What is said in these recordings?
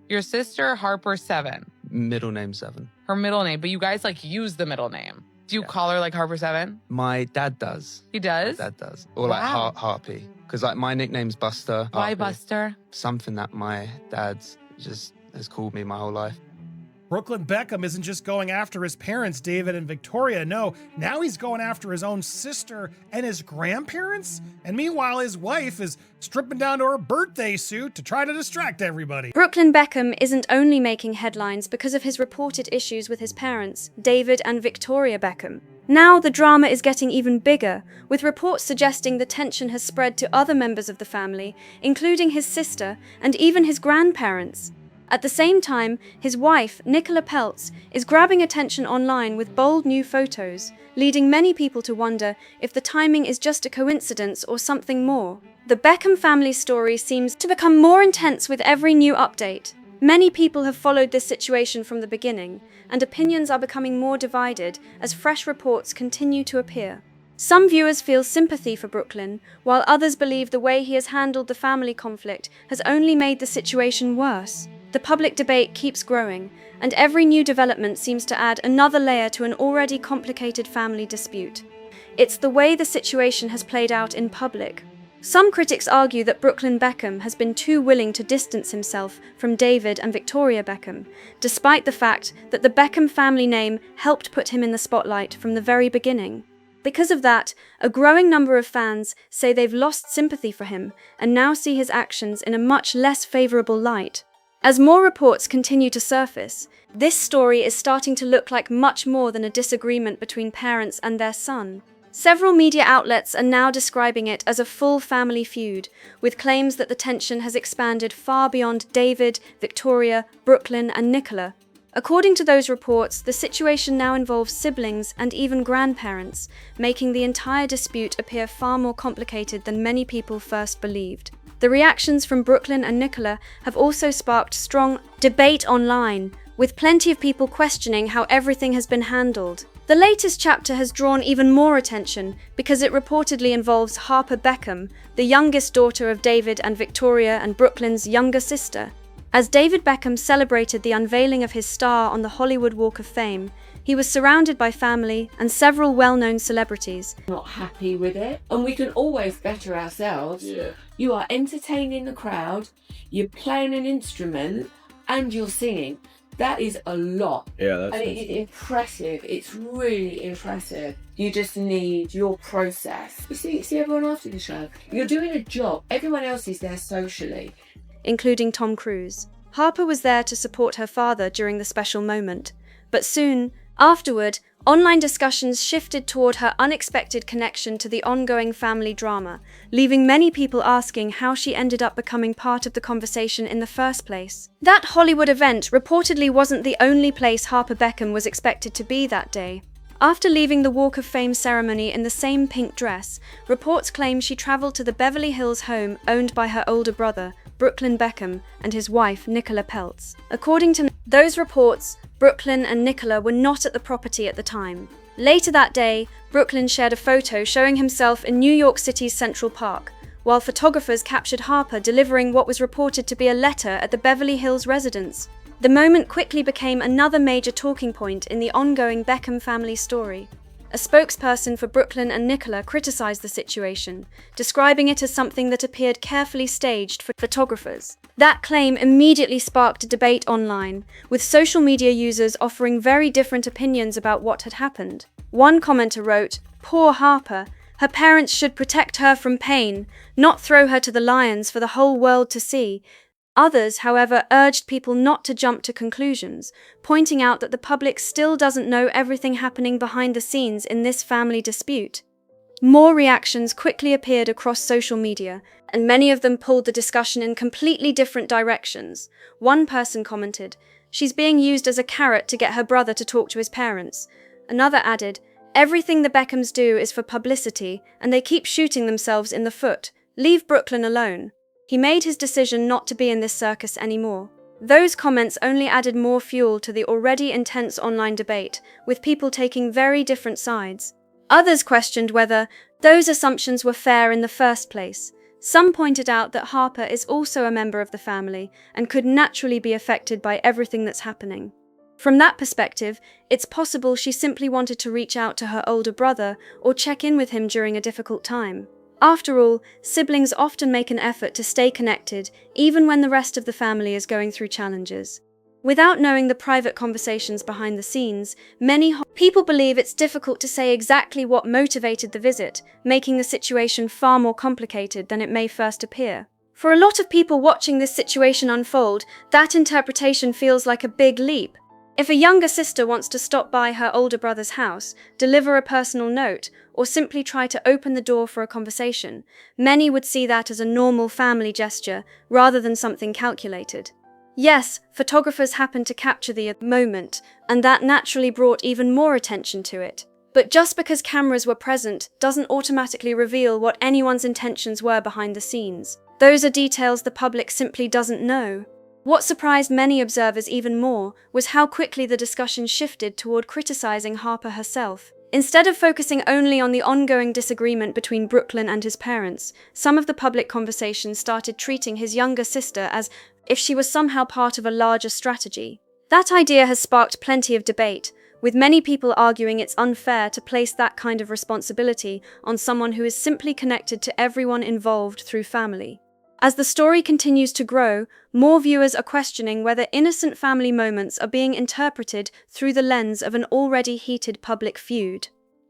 Your sister, Harper, 7. Middle name 7. Her middle name, but you guys like use the middle name. Do you call her like Harper 7? My dad does. He does? My dad does. Or like Harpy. Because like my nickname's Buster. Why Harpy. Buster? Something that my dad just has called me my whole life. Brooklyn Beckham isn't just going after his parents, David and Victoria. No, now he's going after his own sister and his grandparents. And meanwhile, his wife is stripping down to her birthday suit to try to distract everybody. Brooklyn Beckham isn't only making headlines because of his reported issues with his parents, David and Victoria Beckham. Now the drama is getting even bigger, with reports suggesting the tension has spread to other members of the family, including his sister and even his grandparents. At the same time, his wife, Nicola Peltz, is grabbing attention online with bold new photos, leading many people to wonder if the timing is just a coincidence or something more. The Beckham family story seems to become more intense with every new update. Many people have followed this situation from the beginning, and opinions are becoming more divided as fresh reports continue to appear. Some viewers feel sympathy for Brooklyn, while others believe the way he has handled the family conflict has only made the situation worse. The public debate keeps growing, and every new development seems to add another layer to an already complicated family dispute. It's the way the situation has played out in public. Some critics argue that Brooklyn Beckham has been too willing to distance himself from David and Victoria Beckham, despite the fact that the Beckham family name helped put him in the spotlight from the very beginning. Because of that, a growing number of fans say they've lost sympathy for him and now see his actions in a much less favorable light. As more reports continue to surface, this story is starting to look like much more than a disagreement between parents and their son. Several media outlets are now describing it as a full family feud, with claims that the tension has expanded far beyond David, Victoria, Brooklyn, and Nicola. According to those reports, the situation now involves siblings and even grandparents, making the entire dispute appear far more complicated than many people first believed. The reactions from Brooklyn and Nicola have also sparked strong debate online, with plenty of people questioning how everything has been handled. The latest chapter has drawn even more attention because it reportedly involves Harper Beckham, the youngest daughter of David and Victoria and Brooklyn's younger sister. As David Beckham celebrated the unveiling of his star on the Hollywood Walk of Fame, he was surrounded by family and several well-known celebrities. Not happy with it, and we can always better ourselves. Yeah. You are entertaining the crowd, you're playing an instrument, and you're singing. That is a lot. Yeah, that's and it is impressive. It's really impressive. You just need your process. You see everyone after the show. You're doing a job. Everyone else is there socially. Including Tom Cruise. Harper was there to support her father during the special moment. But soon, afterward, online discussions shifted toward her unexpected connection to the ongoing family drama, leaving many people asking how she ended up becoming part of the conversation in the first place. That Hollywood event reportedly wasn't the only place Harper Beckham was expected to be that day. After leaving the Walk of Fame ceremony in the same pink dress, reports claim she traveled to the Beverly Hills home owned by her older brother, Brooklyn Beckham, and his wife, Nicola Peltz. According to those reports, Brooklyn and Nicola were not at the property at the time. Later that day, Brooklyn shared a photo showing himself in New York City's Central Park, while photographers captured Harper delivering what was reported to be a letter at the Beverly Hills residence. The moment quickly became another major talking point in the ongoing Beckham family story. A spokesperson for Brooklyn and Nicola criticized the situation, describing it as something that appeared carefully staged for photographers. That claim immediately sparked a debate online, with social media users offering very different opinions about what had happened. One commenter wrote, "Poor Harper. Her parents should protect her from pain, not throw her to the lions for the whole world to see." Others, however, urged people not to jump to conclusions, pointing out that the public still doesn't know everything happening behind the scenes in this family dispute. More reactions quickly appeared across social media, and many of them pulled the discussion in completely different directions. One person commented, "She's being used as a carrot to get her brother to talk to his parents." Another added, "Everything the Beckhams do is for publicity, and they keep shooting themselves in the foot. Leave Brooklyn alone. He made his decision not to be in this circus anymore." Those comments only added more fuel to the already intense online debate, with people taking very different sides. Others questioned whether those assumptions were fair in the first place, Some pointed out that Harper is also a member of the family and could naturally be affected by everything that's happening. From that perspective, it's possible she simply wanted to reach out to her older brother or check in with him during a difficult time. After all, siblings often make an effort to stay connected, even when the rest of the family is going through challenges. Without knowing the private conversations behind the scenes, many people believe it's difficult to say exactly what motivated the visit, making the situation far more complicated than it may first appear. For a lot of people watching this situation unfold, that interpretation feels like a big leap. If a younger sister wants to stop by her older brother's house, deliver a personal note, or simply try to open the door for a conversation, many would see that as a normal family gesture rather than something calculated. Yes, photographers happened to capture the moment, and that naturally brought even more attention to it. But just because cameras were present doesn't automatically reveal what anyone's intentions were behind the scenes. Those are details the public simply doesn't know. What surprised many observers even more was how quickly the discussion shifted toward criticizing Harper herself. Instead of focusing only on the ongoing disagreement between Brooklyn and his parents, some of the public conversation started treating his younger sister as if she was somehow part of a larger strategy. That idea has sparked plenty of debate, with many people arguing it's unfair to place that kind of responsibility on someone who is simply connected to everyone involved through family. As the story continues to grow, more viewers are questioning whether innocent family moments are being interpreted through the lens of an already heated public feud.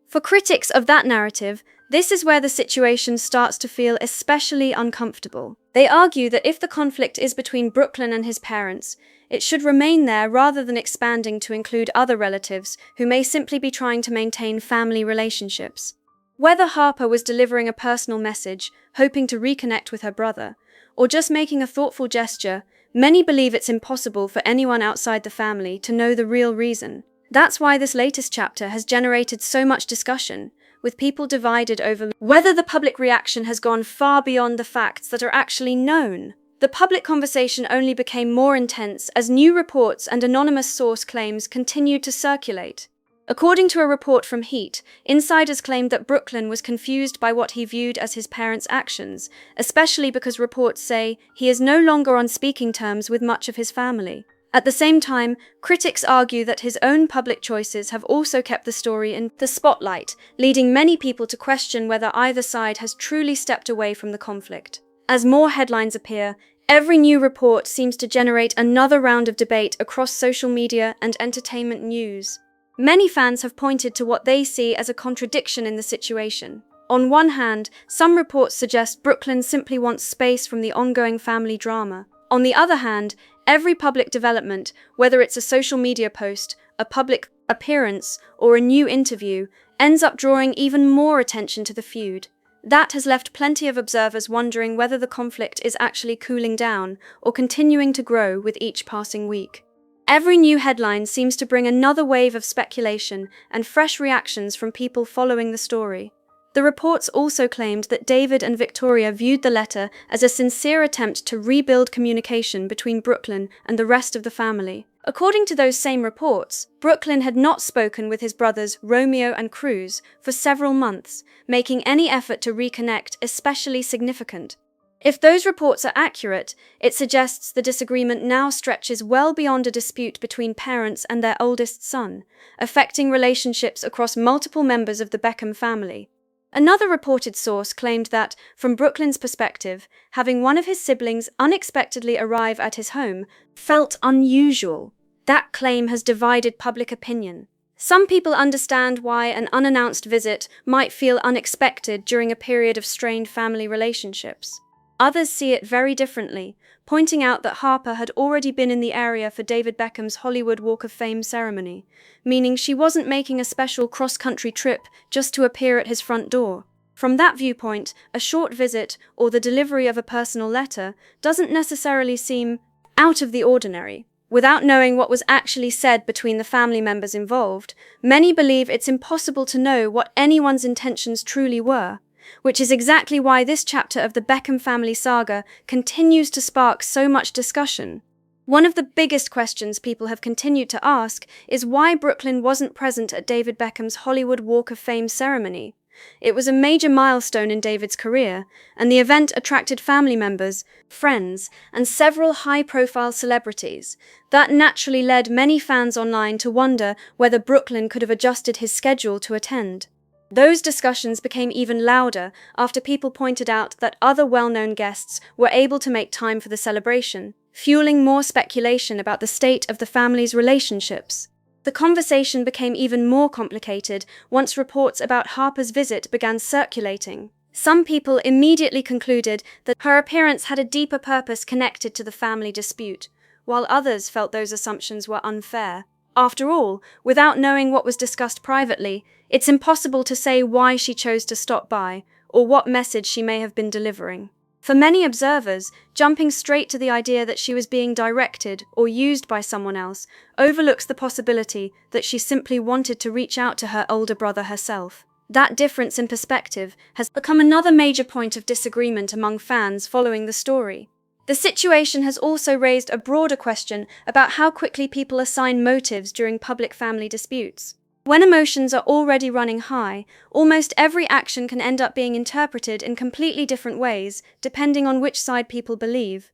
For critics of that narrative, this is where the situation starts to feel especially uncomfortable. They argue that if the conflict is between Brooklyn and his parents, it should remain there rather than expanding to include other relatives who may simply be trying to maintain family relationships. Whether Harper was delivering a personal message, hoping to reconnect with her brother, or just making a thoughtful gesture, many believe it's impossible for anyone outside the family to know the real reason. That's why this latest chapter has generated so much discussion, with people divided over whether the public reaction has gone far beyond the facts that are actually known. The public conversation only became more intense as new reports and anonymous source claims continued to circulate. According to a report from Heat, insiders claimed that Brooklyn was confused by what he viewed as his parents' actions, especially because reports say he is no longer on speaking terms with much of his family. At the same time, critics argue that his own public choices have also kept the story in the spotlight, leading many people to question whether either side has truly stepped away from the conflict. As more headlines appear, every new report seems to generate another round of debate across social media and entertainment news. Many fans have pointed to what they see as a contradiction in the situation. On one hand, some reports suggest Brooklyn simply wants space from the ongoing family drama. On the other hand, every public development, whether it's a social media post, a public appearance, or a new interview, ends up drawing even more attention to the feud. That has left plenty of observers wondering whether the conflict is actually cooling down or continuing to grow with each passing week. Every new headline seems to bring another wave of speculation and fresh reactions from people following the story. The reports also claimed that David and Victoria viewed the letter as a sincere attempt to rebuild communication between Brooklyn and the rest of the family. According to those same reports, Brooklyn had not spoken with his brothers Romeo and Cruz for several months, making any effort to reconnect especially significant. If those reports are accurate, it suggests the disagreement now stretches well beyond a dispute between parents and their oldest son, affecting relationships across multiple members of the Beckham family. Another reported source claimed that, from Brooklyn's perspective, having one of his siblings unexpectedly arrive at his home felt unusual. That claim has divided public opinion. Some people understand why an unannounced visit might feel unexpected during a period of strained family relationships. Others see it very differently, pointing out that Harper had already been in the area for David Beckham's Hollywood Walk of Fame ceremony, meaning she wasn't making a special cross-country trip just to appear at his front door. From that viewpoint, a short visit or the delivery of a personal letter doesn't necessarily seem out of the ordinary. Without knowing what was actually said between the family members involved, many believe it's impossible to know what anyone's intentions truly were, which is exactly why this chapter of the Beckham family saga continues to spark so much discussion. One of the biggest questions people have continued to ask is why Brooklyn wasn't present at David Beckham's Hollywood Walk of Fame ceremony. It was a major milestone in David's career, and the event attracted family members, friends, and several high-profile celebrities. That naturally led many fans online to wonder whether Brooklyn could have adjusted his schedule to attend. Those discussions became even louder after people pointed out that other well-known guests were able to make time for the celebration, fueling more speculation about the state of the family's relationships. The conversation became even more complicated once reports about Harper's visit began circulating. Some people immediately concluded that her appearance had a deeper purpose connected to the family dispute, while others felt those assumptions were unfair. After all, without knowing what was discussed privately, it's impossible to say why she chose to stop by or what message she may have been delivering. For many observers, jumping straight to the idea that she was being directed or used by someone else overlooks the possibility that she simply wanted to reach out to her older brother herself. That difference in perspective has become another major point of disagreement among fans following the story. The situation has also raised a broader question about how quickly people assign motives during public family disputes. When emotions are already running high, almost every action can end up being interpreted in completely different ways, depending on which side people believe.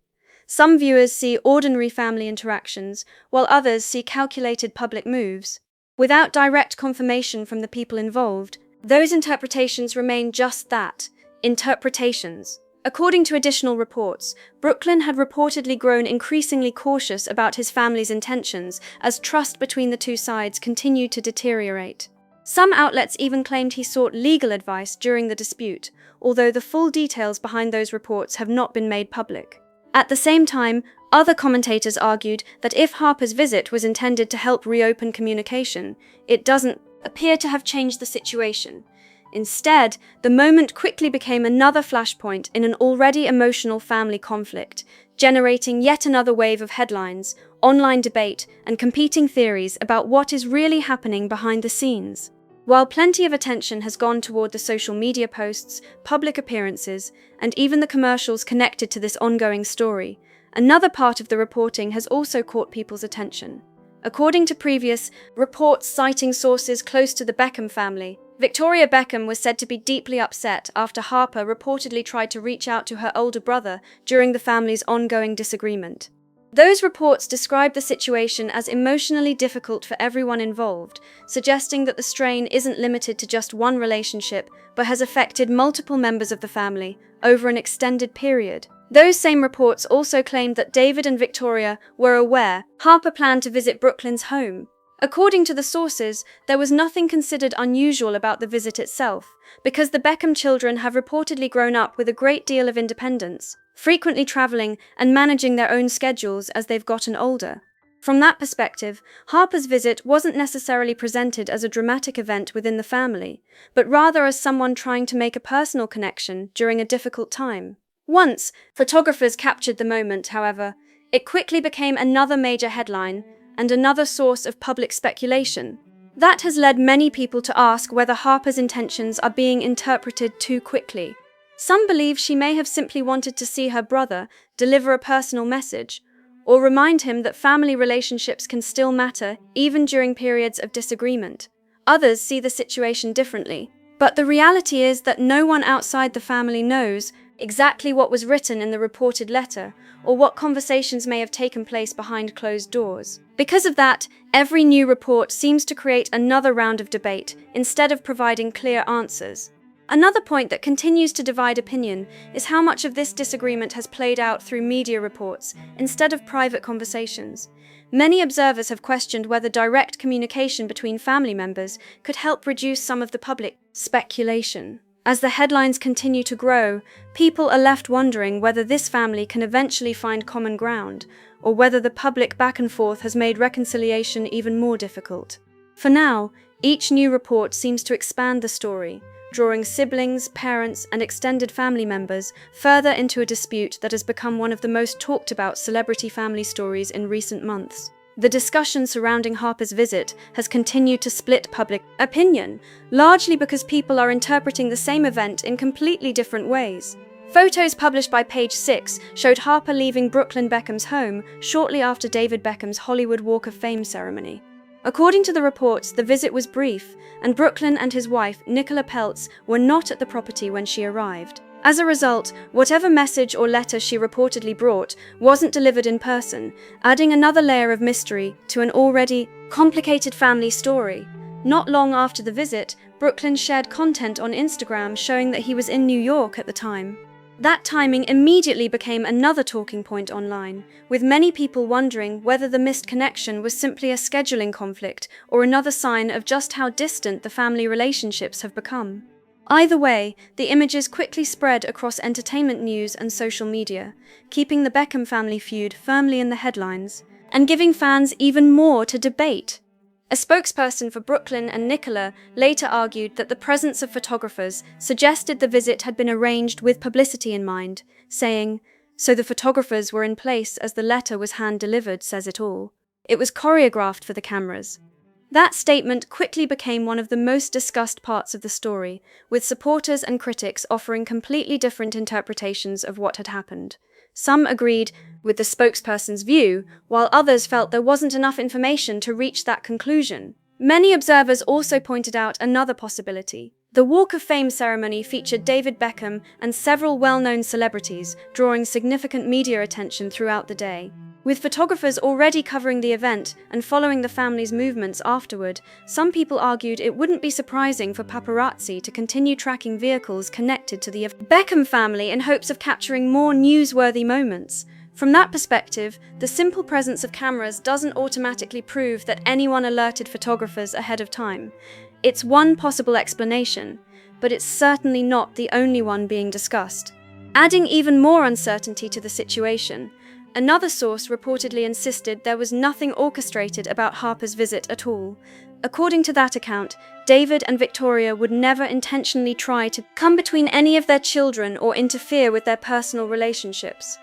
Some viewers see ordinary family interactions, while others see calculated public moves. Without direct confirmation from the people involved, those interpretations remain just that, interpretations. According to additional reports, Brooklyn had reportedly grown increasingly cautious about his family's intentions as trust between the two sides continued to deteriorate. Some outlets even claimed he sought legal advice during the dispute, although the full details behind those reports have not been made public. At the same time, other commentators argued that if Harper's visit was intended to help reopen communication, it doesn't appear to have changed the situation. Instead, the moment quickly became another flashpoint in an already emotional family conflict, generating yet another wave of headlines, online debate, and competing theories about what is really happening behind the scenes. While plenty of attention has gone toward the social media posts, public appearances, and even the commercials connected to this ongoing story, another part of the reporting has also caught people's attention. According to previous reports citing sources close to the Beckham family, Victoria Beckham was said to be deeply upset after Harper reportedly tried to reach out to her older brother during the family's ongoing disagreement. Those reports described the situation as emotionally difficult for everyone involved, suggesting that the strain isn't limited to just one relationship, but has affected multiple members of the family over an extended period. Those same reports also claimed that David and Victoria were aware Harper planned to visit Brooklyn's home. According to the sources, there was nothing considered unusual about the visit itself, because the Beckham children have reportedly grown up with a great deal of independence, frequently traveling and managing their own schedules as they've gotten older. From that perspective, Harper's visit wasn't necessarily presented as a dramatic event within the family, but rather as someone trying to make a personal connection during a difficult time. Once photographers captured the moment, however, it quickly became another major headline and another source of public speculation. That has led many people to ask whether Harper's intentions are being interpreted too quickly. Some believe she may have simply wanted to see her brother, deliver a personal message, or remind him that family relationships can still matter even during periods of disagreement. Others see the situation differently, but the reality is that no one outside the family knows exactly what was written in the reported letter, or what conversations may have taken place behind closed doors. Because of that, every new report seems to create another round of debate instead of providing clear answers. Another point that continues to divide opinion is how much of this disagreement has played out through media reports instead of private conversations. Many observers have questioned whether direct communication between family members could help reduce some of the public speculation. As the headlines continue to grow, people are left wondering whether this family can eventually find common ground, or whether the public back and forth has made reconciliation even more difficult. For now, each new report seems to expand the story, drawing siblings, parents, and extended family members further into a dispute that has become one of the most talked about celebrity family stories in recent months. The discussion surrounding Harper's visit has continued to split public opinion, largely because people are interpreting the same event in completely different ways. Photos published by Page 6 showed Harper leaving Brooklyn Beckham's home shortly after David Beckham's Hollywood Walk of Fame ceremony. According to the reports, the visit was brief, and Brooklyn and his wife, Nicola Peltz, were not at the property when she arrived. As a result, whatever message or letter she reportedly brought wasn't delivered in person, adding another layer of mystery to an already complicated family story. Not long after the visit, Brooklyn shared content on Instagram showing that he was in New York at the time. That timing immediately became another talking point online, with many people wondering whether the missed connection was simply a scheduling conflict or another sign of just how distant the family relationships have become. Either way, the images quickly spread across entertainment news and social media, keeping the Beckham family feud firmly in the headlines, and giving fans even more to debate. A spokesperson for Brooklyn and Nicola later argued that the presence of photographers suggested the visit had been arranged with publicity in mind, saying, "So the photographers were in place as the letter was hand-delivered, says it all. It was choreographed for the cameras." That statement quickly became one of the most discussed parts of the story, with supporters and critics offering completely different interpretations of what had happened. Some agreed with the spokesperson's view, while others felt there wasn't enough information to reach that conclusion. Many observers also pointed out another possibility. The Walk of Fame ceremony featured David Beckham and several well-known celebrities, drawing significant media attention throughout the day. With photographers already covering the event and following the family's movements afterward, some people argued it wouldn't be surprising for paparazzi to continue tracking vehicles connected to the Beckham family in hopes of capturing more newsworthy moments. From that perspective, the simple presence of cameras doesn't automatically prove that anyone alerted photographers ahead of time. It's one possible explanation, but it's certainly not the only one being discussed. Adding even more uncertainty to the situation, another source reportedly insisted there was nothing orchestrated about Harper's visit at all. According to that account, David and Victoria would never intentionally try to come between any of their children or interfere with their personal relationships.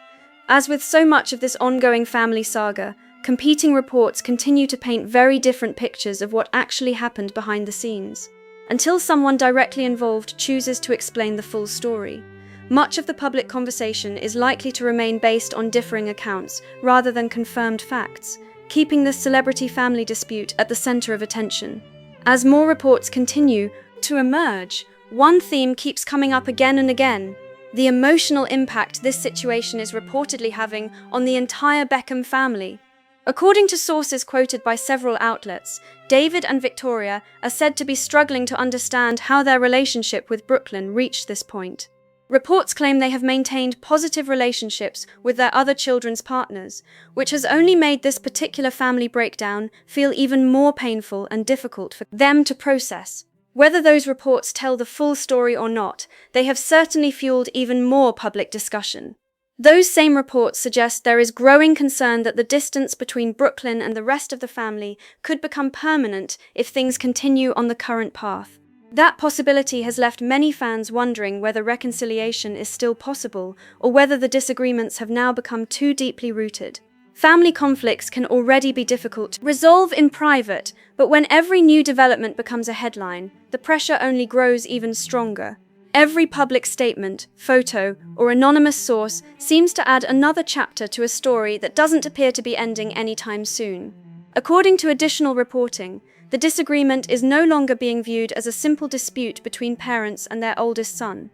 As with so much of this ongoing family saga, competing reports continue to paint very different pictures of what actually happened behind the scenes, until someone directly involved chooses to explain the full story. Much of the public conversation is likely to remain based on differing accounts rather than confirmed facts, keeping this celebrity family dispute at the center of attention. As more reports continue to emerge, one theme keeps coming up again and again: the emotional impact this situation is reportedly having on the entire Beckham family. According to sources quoted by several outlets, David and Victoria are said to be struggling to understand how their relationship with Brooklyn reached this point. Reports claim they have maintained positive relationships with their other children's partners, which has only made this particular family breakdown feel even more painful and difficult for them to process. Whether those reports tell the full story or not, they have certainly fueled even more public discussion. Those same reports suggest there is growing concern that the distance between Brooklyn and the rest of the family could become permanent if things continue on the current path. That possibility has left many fans wondering whether reconciliation is still possible or whether the disagreements have now become too deeply rooted. Family conflicts can already be difficult to resolve in private, but when every new development becomes a headline, the pressure only grows even stronger. Every public statement, photo, or anonymous source seems to add another chapter to a story that doesn't appear to be ending anytime soon. According to additional reporting, the disagreement is no longer being viewed as a simple dispute between parents and their oldest son.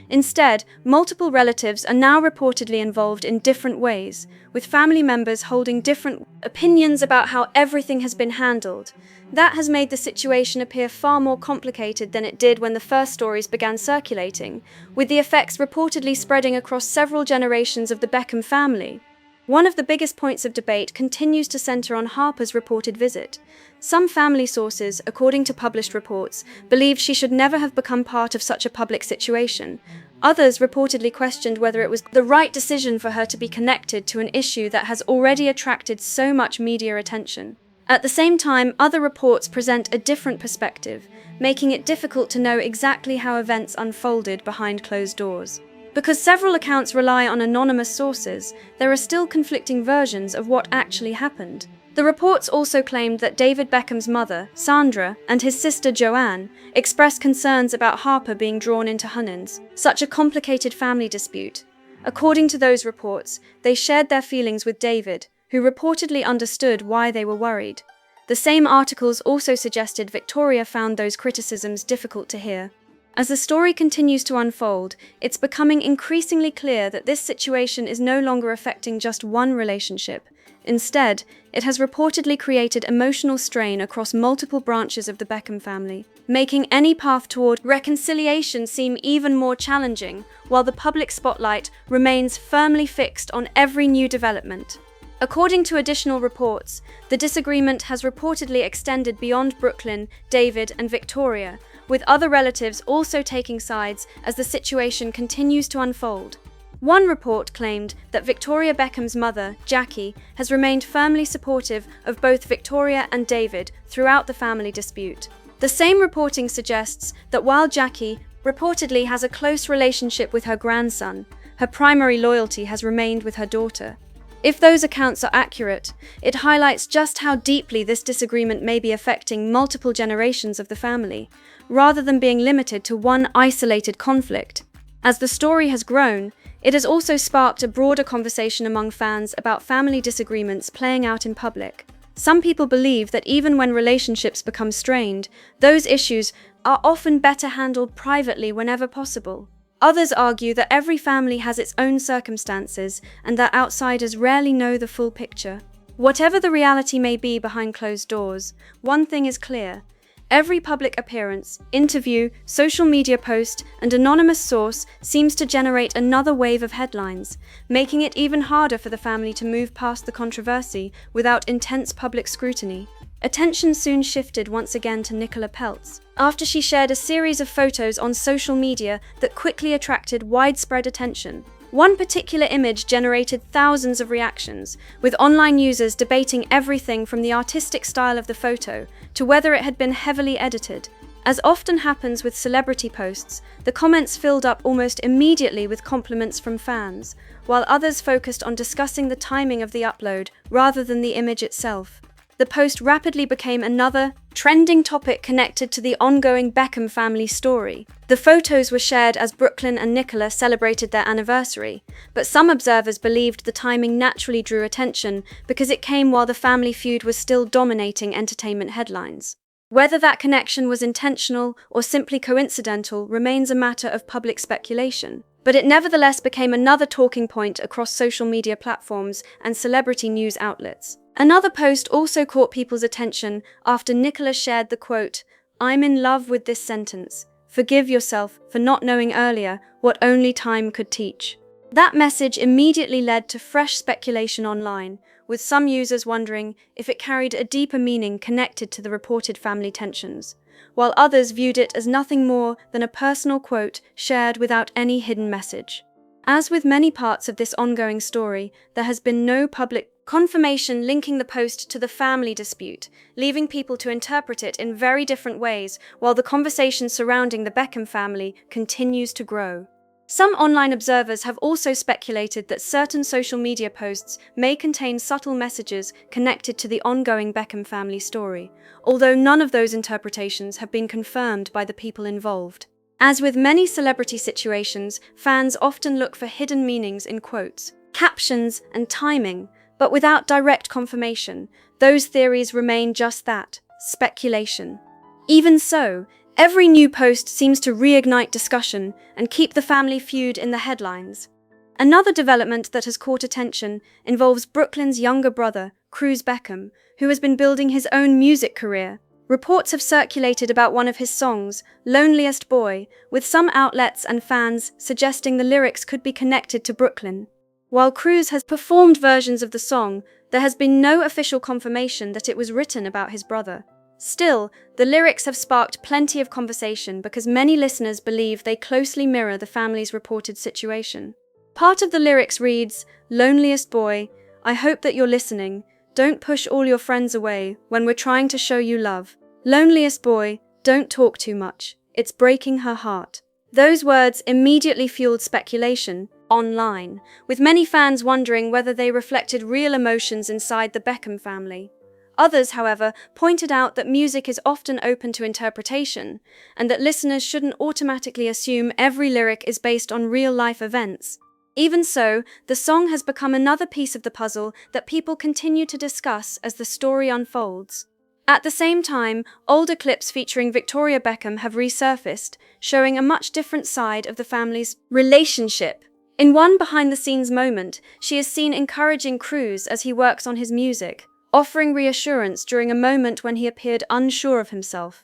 Instead, multiple relatives are now reportedly involved in different ways, with family members holding different opinions about how everything has been handled. That has made the situation appear far more complicated than it did when the first stories began circulating, with the effects reportedly spreading across several generations of the Beckham family. One of the biggest points of debate continues to center on Harper's reported visit. Some family sources, according to published reports, believe she should never have become part of such a public situation. Others reportedly questioned whether it was the right decision for her to be connected to an issue that has already attracted so much media attention. At the same time, other reports present a different perspective, making it difficult to know exactly how events unfolded behind closed doors. Because several accounts rely on anonymous sources, there are still conflicting versions of what actually happened. The reports also claimed that David Beckham's mother, Sandra, and his sister Joanne expressed concerns about Harper being drawn into Hunin's, such a complicated family dispute. According to those reports, they shared their feelings with David, who reportedly understood why they were worried. The same articles also suggested Victoria found those criticisms difficult to hear. As the story continues to unfold, it's becoming increasingly clear that this situation is no longer affecting just one relationship. Instead, it has reportedly created emotional strain across multiple branches of the Beckham family, making any path toward reconciliation seem even more challenging, while the public spotlight remains firmly fixed on every new development. According to additional reports, the disagreement has reportedly extended beyond Brooklyn, David, and Victoria, with other relatives also taking sides as the situation continues to unfold. One report claimed that Victoria Beckham's mother, Jackie, has remained firmly supportive of both Victoria and David throughout the family dispute. The same reporting suggests that while Jackie reportedly has a close relationship with her grandson, her primary loyalty has remained with her daughter. If those accounts are accurate, it highlights just how deeply this disagreement may be affecting multiple generations of the family, rather than being limited to one isolated conflict. As the story has grown, it has also sparked a broader conversation among fans about family disagreements playing out in public. Some people believe that even when relationships become strained, those issues are often better handled privately whenever possible. Others argue that every family has its own circumstances and that outsiders rarely know the full picture. Whatever the reality may be behind closed doors, one thing is clear. Every public appearance, interview, social media post, and anonymous source seems to generate another wave of headlines, making it even harder for the family to move past the controversy without intense public scrutiny. Attention soon shifted once again to Nicola Peltz, after she shared a series of photos on social media that quickly attracted widespread attention. One particular image generated thousands of reactions, with online users debating everything from the artistic style of the photo to whether it had been heavily edited. As often happens with celebrity posts, the comments filled up almost immediately with compliments from fans, while others focused on discussing the timing of the upload rather than the image itself. The post rapidly became another trending topic connected to the ongoing Beckham family story. The photos were shared as Brooklyn and Nicola celebrated their anniversary, but some observers believed the timing naturally drew attention because it came while the family feud was still dominating entertainment headlines. Whether that connection was intentional or simply coincidental remains a matter of public speculation, but it nevertheless became another talking point across social media platforms and celebrity news outlets. Another post also caught people's attention after Nicola shared the quote, "I'm in love with this sentence. Forgive yourself for not knowing earlier what only time could teach." That message immediately led to fresh speculation online, with some users wondering if it carried a deeper meaning connected to the reported family tensions, while others viewed it as nothing more than a personal quote shared without any hidden message. As with many parts of this ongoing story, there has been no public confirmation linking the post to the family dispute, leaving people to interpret it in very different ways while the conversation surrounding the Beckham family continues to grow. Some online observers have also speculated that certain social media posts may contain subtle messages connected to the ongoing Beckham family story, although none of those interpretations have been confirmed by the people involved. As with many celebrity situations, fans often look for hidden meanings in quotes, captions, and timing, but without direct confirmation, those theories remain just that, speculation. Even so, every new post seems to reignite discussion and keep the family feud in the headlines. Another development that has caught attention involves Brooklyn's younger brother, Cruz Beckham, who has been building his own music career. Reports have circulated about one of his songs, Loneliest Boy, with some outlets and fans suggesting the lyrics could be connected to Brooklyn. While Cruz has performed versions of the song, there has been no official confirmation that it was written about his brother. Still, the lyrics have sparked plenty of conversation because many listeners believe they closely mirror the family's reported situation. Part of the lyrics reads, "Loneliest boy, I hope that you're listening. Don't push all your friends away when we're trying to show you love. Loneliest boy, don't talk too much. It's breaking her heart." Those words immediately fueled speculation online, with many fans wondering whether they reflected real emotions inside the Beckham family. Others, however, pointed out that music is often open to interpretation, and that listeners shouldn't automatically assume every lyric is based on real-life events. Even so, the song has become another piece of the puzzle that people continue to discuss as the story unfolds. At the same time, older clips featuring Victoria Beckham have resurfaced, showing a much different side of the family's relationship. In one behind-the-scenes moment, she is seen encouraging Cruz as he works on his music, offering reassurance during a moment when he appeared unsure of himself.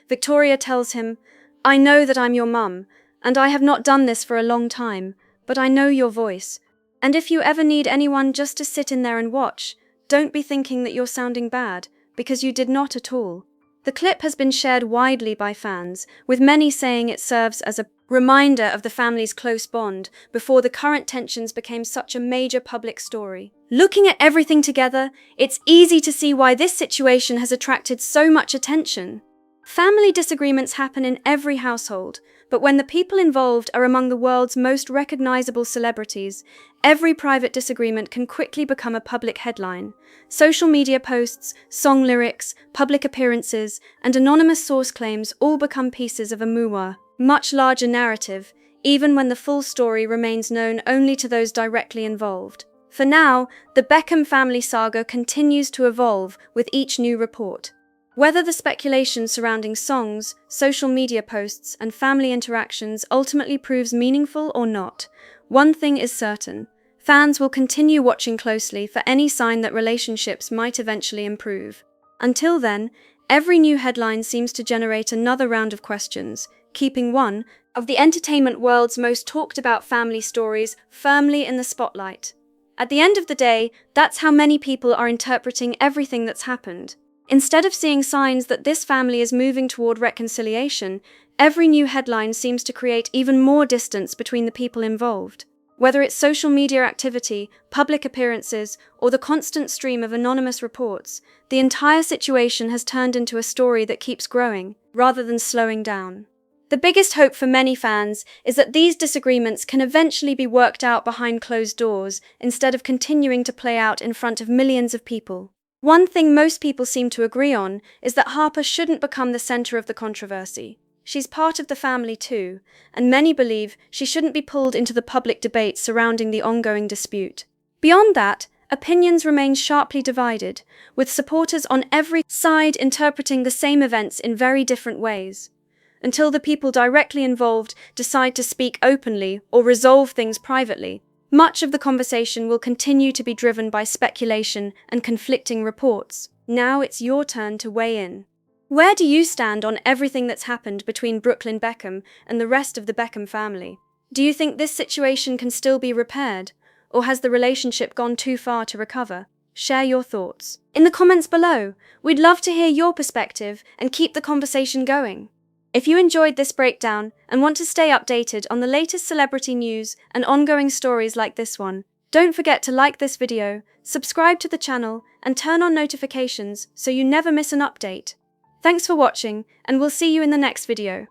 Victoria tells him, "I know that I'm your mum, and I have not done this for a long time, but I know your voice. And if you ever need anyone just to sit in there and watch, don't be thinking that you're sounding bad, because you did not at all." The clip has been shared widely by fans, with many saying it serves as a reminder of the family's close bond before the current tensions became such a major public story. Looking at everything together, it's easy to see why this situation has attracted so much attention. Family disagreements happen in every household, but when the people involved are among the world's most recognizable celebrities, every private disagreement can quickly become a public headline. Social media posts, song lyrics, public appearances, and anonymous source claims all become pieces of a much larger narrative, even when the full story remains known only to those directly involved. For now, the Beckham family saga continues to evolve with each new report. Whether the speculation surrounding songs, social media posts, and family interactions ultimately proves meaningful or not, one thing is certain: fans will continue watching closely for any sign that relationships might eventually improve. Until then, every new headline seems to generate another round of questions, keeping one of the entertainment world's most talked about family stories firmly in the spotlight. At the end of the day, that's how many people are interpreting everything that's happened. Instead of seeing signs that this family is moving toward reconciliation, every new headline seems to create even more distance between the people involved. Whether it's social media activity, public appearances, or the constant stream of anonymous reports, the entire situation has turned into a story that keeps growing, rather than slowing down. The biggest hope for many fans is that these disagreements can eventually be worked out behind closed doors, instead of continuing to play out in front of millions of people. One thing most people seem to agree on is that Harper shouldn't become the center of the controversy. She's part of the family too, and many believe she shouldn't be pulled into the public debate surrounding the ongoing dispute. Beyond that, opinions remain sharply divided, with supporters on every side interpreting the same events in very different ways. Until the people directly involved decide to speak openly or resolve things privately, much of the conversation will continue to be driven by speculation and conflicting reports. Now it's your turn to weigh in. Where do you stand on everything that's happened between Brooklyn Beckham and the rest of the Beckham family? Do you think this situation can still be repaired, or has the relationship gone too far to recover? Share your thoughts in the comments below. We'd love to hear your perspective and keep the conversation going. If you enjoyed this breakdown and want to stay updated on the latest celebrity news and ongoing stories like this one, don't forget to like this video, subscribe to the channel, and turn on notifications so you never miss an update. Thanks for watching, and we'll see you in the next video.